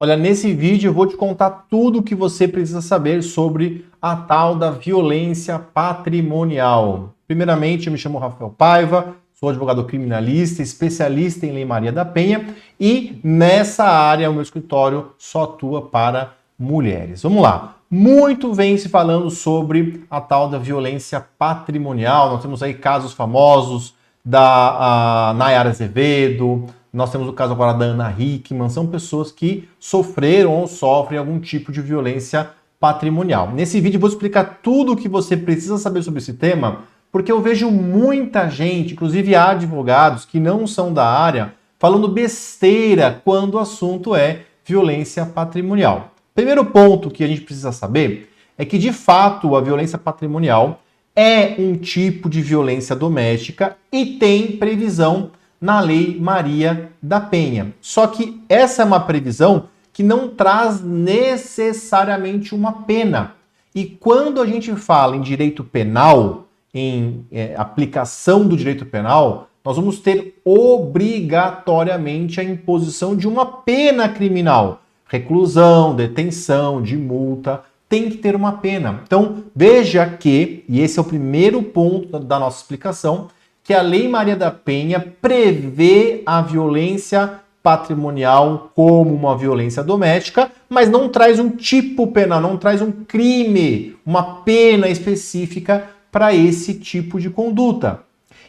Olha, nesse vídeo eu vou te contar tudo o que você precisa saber sobre a tal da violência patrimonial. Primeiramente, eu me chamo Rafael Paiva, sou advogado criminalista, especialista em Lei Maria da Penha e nessa área o meu escritório só atua para mulheres. Vamos lá. Muito vem se falando sobre a tal da violência patrimonial. Nós temos aí casos famosos da Nayara Azevedo, nós temos o caso agora da Ana Hickman, são pessoas que sofreram ou sofrem algum tipo de violência patrimonial. Nesse vídeo eu vou explicar tudo o que você precisa saber sobre esse tema, porque eu vejo muita gente, inclusive advogados que não são da área, falando besteira quando o assunto é violência patrimonial. Primeiro ponto que a gente precisa saber é que, de fato, a violência patrimonial é um tipo de violência doméstica e tem previsão na Lei Maria da Penha. Só que essa é uma previsão que não traz necessariamente uma pena. E quando a gente fala em direito penal, em aplicação do direito penal, nós vamos ter obrigatoriamente a imposição de uma pena criminal. Reclusão, detenção, de multa, tem que ter uma pena. Então, veja que, e esse é o primeiro ponto da nossa explicação, que a Lei Maria da Penha prevê a violência patrimonial como uma violência doméstica, mas não traz um tipo penal, não traz um crime, uma pena específica para esse tipo de conduta.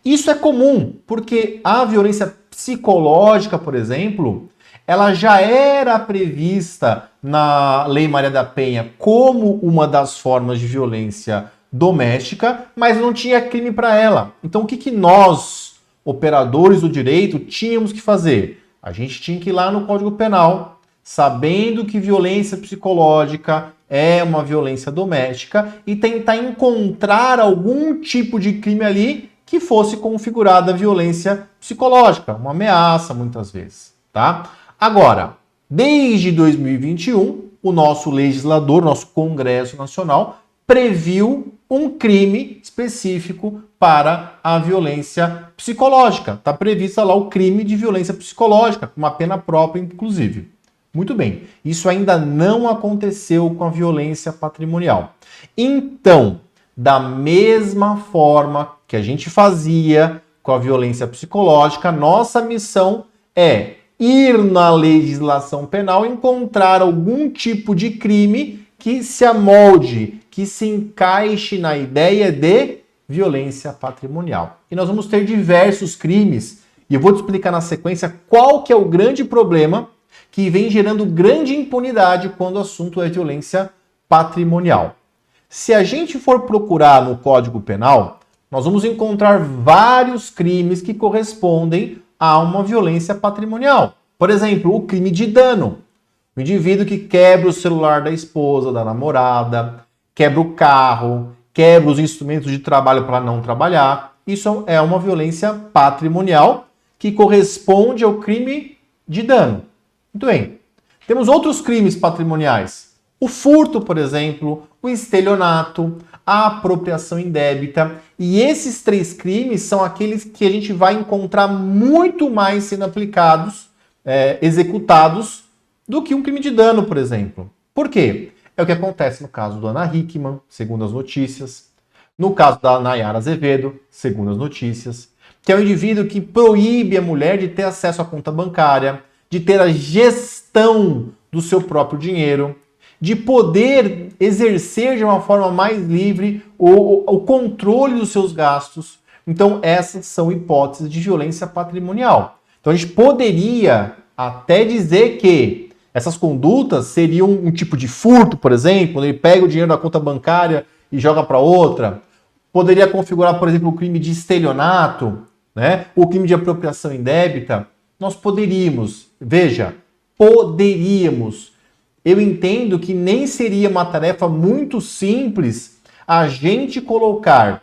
Isso é comum, porque a violência psicológica, por exemplo, ela já era prevista na Lei Maria da Penha como uma das formas de violência doméstica, mas não tinha crime para ela. Então o que nós, operadores do direito, tínhamos que fazer? A gente tinha que ir lá no Código Penal, sabendo que violência psicológica é uma violência doméstica, e tentar encontrar algum tipo de crime ali que fosse configurada a violência psicológica, uma ameaça muitas vezes, tá? Agora, desde 2021, o nosso legislador, nosso Congresso Nacional, previu um crime específico para a violência psicológica. Está prevista lá o crime de violência psicológica, com uma pena própria, inclusive. Muito bem, isso ainda não aconteceu com a violência patrimonial. Então, da mesma forma que a gente fazia com a violência psicológica, nossa missão é ir na legislação penal e encontrar algum tipo de crime que se amolde, que se encaixe na ideia de violência patrimonial. E nós vamos ter diversos crimes, e eu vou te explicar na sequência qual que é o grande problema que vem gerando grande impunidade quando o assunto é violência patrimonial. Se a gente for procurar no Código Penal, nós vamos encontrar vários crimes que correspondem a uma violência patrimonial. Por exemplo, o crime de dano. O indivíduo que quebra o celular da esposa, da namorada, quebra o carro, quebra os instrumentos de trabalho para não trabalhar. Isso é uma violência patrimonial que corresponde ao crime de dano. Muito bem. Temos outros crimes patrimoniais. O furto, por exemplo, o estelionato, a apropriação indébita. E esses três crimes são aqueles que a gente vai encontrar muito mais sendo aplicados, executados, do que um crime de dano, por exemplo. Por quê? É o que acontece no caso do Ana Hickman, segundo as notícias. No caso da Nayara Azevedo, segundo as notícias. Que é o indivíduo que proíbe a mulher de ter acesso à conta bancária, de ter a gestão do seu próprio dinheiro, de poder exercer de uma forma mais livre o controle dos seus gastos. Então, essas são hipóteses de violência patrimonial. Então, a gente poderia até dizer que essas condutas seriam um tipo de furto, por exemplo, quando ele pega o dinheiro da conta bancária e joga para outra. Poderia configurar, por exemplo, o crime de estelionato, né? O crime de apropriação indébita. Nós poderíamos, veja, poderíamos. Eu entendo que nem seria uma tarefa muito simples a gente colocar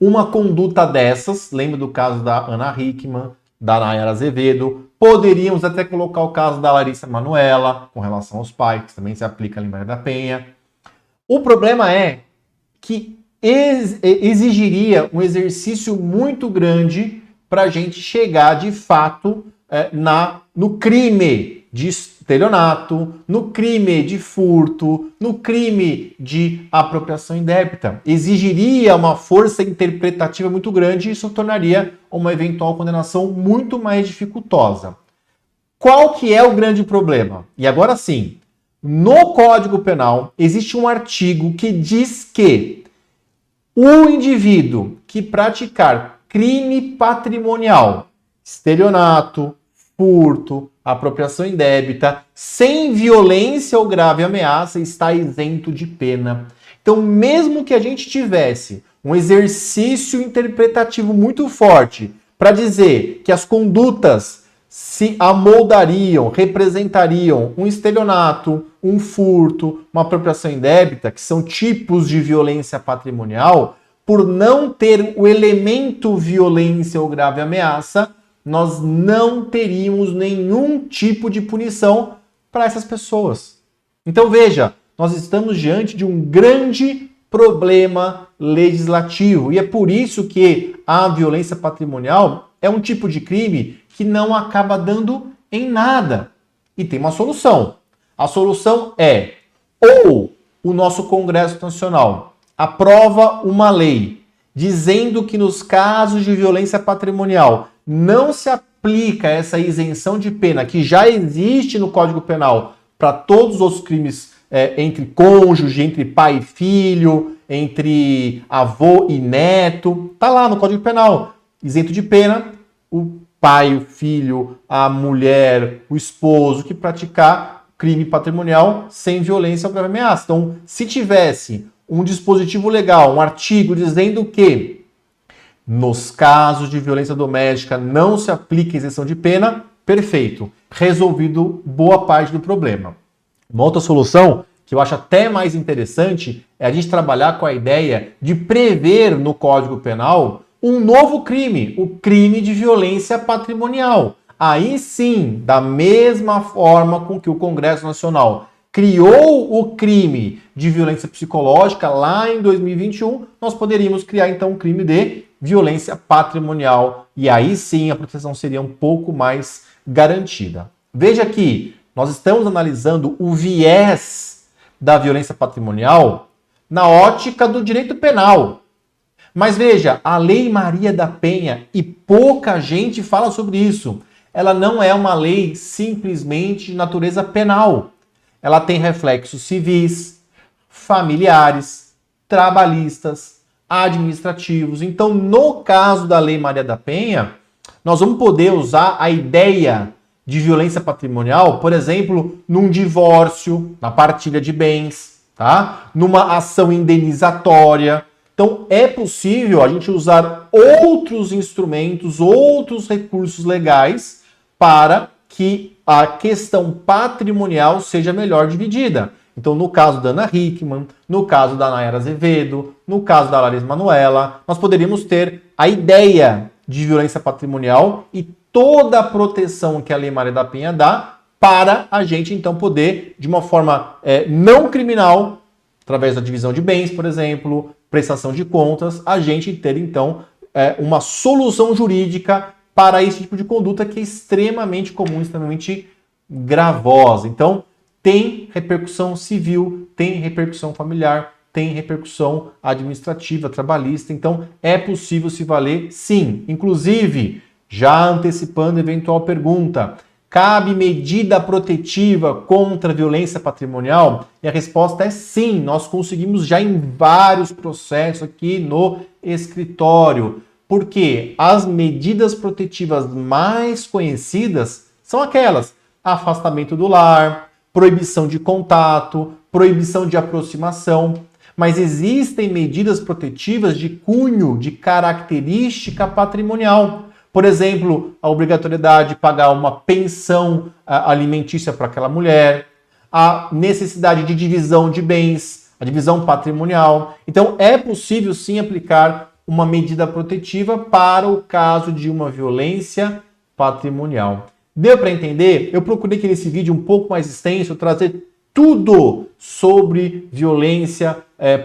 uma conduta dessas, lembra do caso da Ana Hickman, da Nayara Azevedo, poderíamos até colocar o caso da Larissa Manoela, com relação aos pais, que também se aplica a Lei Maria da Penha. O problema é que exigiria um exercício muito grande para a gente chegar, de fato, no crime de estelionato, no crime de furto, no crime de apropriação indébita. Exigiria uma força interpretativa muito grande e isso tornaria uma eventual condenação muito mais dificultosa. Qual que é o grande problema? E agora sim, no Código Penal existe um artigo que diz que o indivíduo que praticar crime patrimonial, estelionato, furto, apropriação indébita, sem violência ou grave ameaça, está isento de pena. Então, mesmo que a gente tivesse um exercício interpretativo muito forte para dizer que as condutas se amoldariam, representariam um estelionato, um furto, uma apropriação indébita, que são tipos de violência patrimonial, por não ter o elemento violência ou grave ameaça, nós não teríamos nenhum tipo de punição para essas pessoas. Então veja, nós estamos diante de um grande problema legislativo e é por isso que a violência patrimonial é um tipo de crime que não acaba dando em nada. E tem uma solução. A solução é ou o nosso Congresso Nacional aprova uma lei dizendo que nos casos de violência patrimonial não se aplica essa isenção de pena que já existe no Código Penal para todos os crimes entre cônjuge, entre pai e filho, entre avô e neto. Está lá no Código Penal. Isento de pena, o pai, o filho, a mulher, o esposo que praticar crime patrimonial sem violência ou grave ameaça. Então, se tivesse um dispositivo legal, um artigo dizendo que nos casos de violência doméstica não se aplica isenção de pena, perfeito. Resolvido boa parte do problema. Uma outra solução, que eu acho até mais interessante, é a gente trabalhar com a ideia de prever no Código Penal um novo crime, o crime de violência patrimonial. Aí sim, da mesma forma com que o Congresso Nacional criou o crime de violência psicológica lá em 2021, nós poderíamos criar então um crime de violência patrimonial e aí sim a proteção seria um pouco mais garantida. Veja que nós estamos analisando o viés da violência patrimonial na ótica do direito penal. Mas veja, a Lei Maria da Penha, e pouca gente fala sobre isso, ela não é uma lei simplesmente de natureza penal. Ela tem reflexos civis, familiares, trabalhistas, administrativos. Então, no caso da Lei Maria da Penha, nós vamos poder usar a ideia de violência patrimonial, por exemplo, num divórcio, na partilha de bens, tá? Numa ação indenizatória. Então, é possível a gente usar outros instrumentos, outros recursos legais para que a questão patrimonial seja melhor dividida. Então, no caso da Ana Hickman, no caso da Nayara Azevedo, no caso da Larissa Manoela, nós poderíamos ter a ideia de violência patrimonial e toda a proteção que a Lei Maria da Penha dá para a gente, então, poder, de uma forma não criminal, através da divisão de bens, por exemplo, prestação de contas, a gente ter, então, uma solução jurídica para esse tipo de conduta que é extremamente comum, extremamente gravosa. Então, tem repercussão civil, tem repercussão familiar, tem repercussão administrativa, trabalhista. Então, é possível se valer, sim. Inclusive, já antecipando eventual pergunta, cabe medida protetiva contra a violência patrimonial? E a resposta é sim. Nós conseguimos já em vários processos aqui no escritório. Porque as medidas protetivas mais conhecidas são aquelas: afastamento do lar, proibição de contato, proibição de aproximação. Mas existem medidas protetivas de cunho, de característica patrimonial. Por exemplo, a obrigatoriedade de pagar uma pensão alimentícia para aquela mulher, a necessidade de divisão de bens, a divisão patrimonial. Então, é possível sim aplicar uma medida protetiva para o caso de uma violência patrimonial. Deu para entender? Eu procurei aqui nesse vídeo um pouco mais extenso trazer tudo sobre violência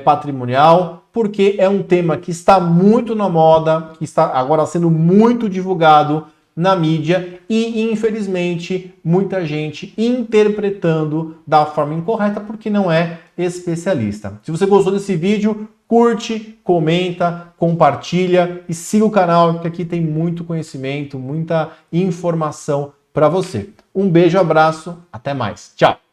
patrimonial, porque é um tema que está muito na moda, que está agora sendo muito divulgado na mídia e, infelizmente, muita gente interpretando da forma incorreta porque não é especialista. Se você gostou desse vídeo, curte, comenta, compartilha e siga o canal, porque aqui tem muito conhecimento, muita informação para você. Um beijo, abraço, até mais. Tchau!